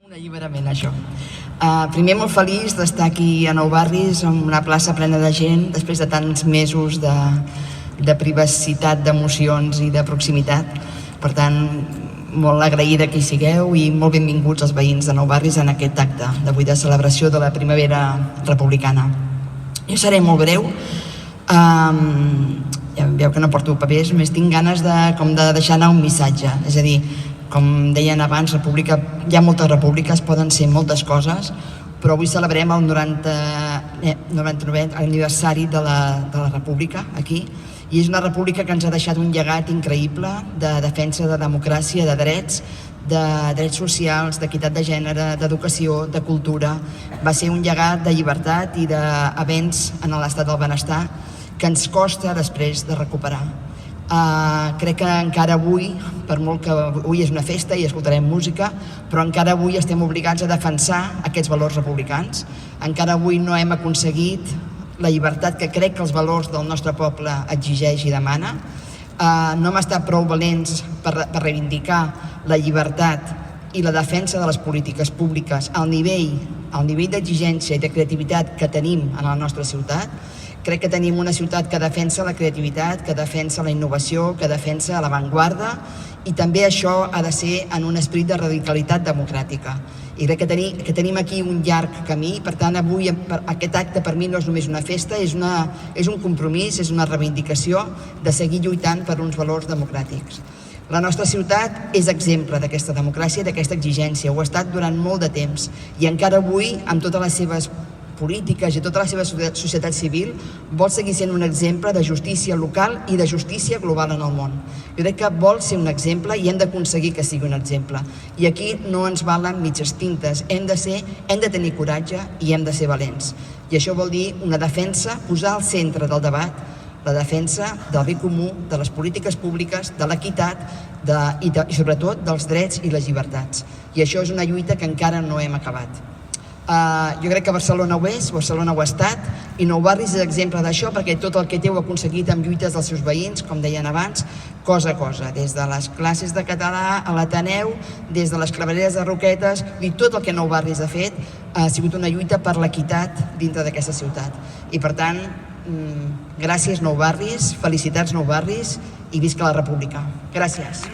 Un alliberament, això. Primer, molt feliç d'estar aquí a Nou Barris, en una plaça plena de gent, després de tants mesos de privacitat, d'emocions i de proximitat. Per tant, molt agraïda que hi sigueu i molt benvinguts els veïns de Nou Barris en aquest acte d'avui de celebració de la primavera republicana. Jo seré molt breu. Ja veieu que no porto papers, només tinc ganes de deixar anar un missatge. És a dir, com deien abans, hi ha moltes repúbliques, poden ser moltes coses, però avui celebrem el 99è aniversari de la república aquí, i és una república que ens ha deixat un llegat increïble de defensa de democràcia, de drets socials, d'equitat de gènere, d'educació, de cultura. Va ser un llegat de llibertat i d'avenç en l'estat del benestar que ens costa després de recuperar. Crec que encara avui, per molt que avui és una festa i escoltarem música, però encara avui estem obligats a defensar aquests valors republicans. Encara avui no hem aconseguit la llibertat que crec que els valors del nostre poble exigeix i demana. No hem estat prou valents per reivindicar la llibertat i la defensa de les polítiques públiques al nivell d'exigència i de creativitat que tenim a la nostra ciutat. Crec que tenim una ciutat que defensa la creativitat, que defensa la innovació, que defensa l'avantguarda, i també això ha de ser en un esperit de radicalitat democràtica. I crec que tenim aquí un llarg camí, per tant avui aquest acte per mi no és només una festa, és un compromís, és una reivindicació de seguir lluitant per uns valors democràtics. La nostra ciutat és exemple d'aquesta democràcia i d'aquesta exigència, ho ha estat durant molt de temps, i encara avui, amb totes les seves polítiques i tota la seva societat civil, vol seguir sent un exemple de justícia local i de justícia global en el món. Jo crec que vol ser un exemple i hem d'aconseguir que sigui un exemple. I aquí no ens valen mitges tintes, hem de tenir coratge i hem de ser valents. I això vol dir una defensa, posar al centre del debat la defensa del bé comú, de les polítiques públiques, de l'equitat i sobretot dels drets i les llibertats. I això és una lluita que encara no hem acabat. Jo crec que Barcelona ho és, Barcelona ho ha estat, i Nou Barris és exemple d'això, perquè tot el que té ho ha aconseguit amb lluites dels seus veïns, com deien abans, cosa a cosa, des de les classes de català a l'Ateneu, des de les clavegueres de Roquetes, i tot el que Nou Barris ha fet ha sigut una lluita per l'equitat dintre d'aquesta ciutat. I per tant, gràcies Nou Barris, felicitats Nou Barris, i visca la República. Gràcies.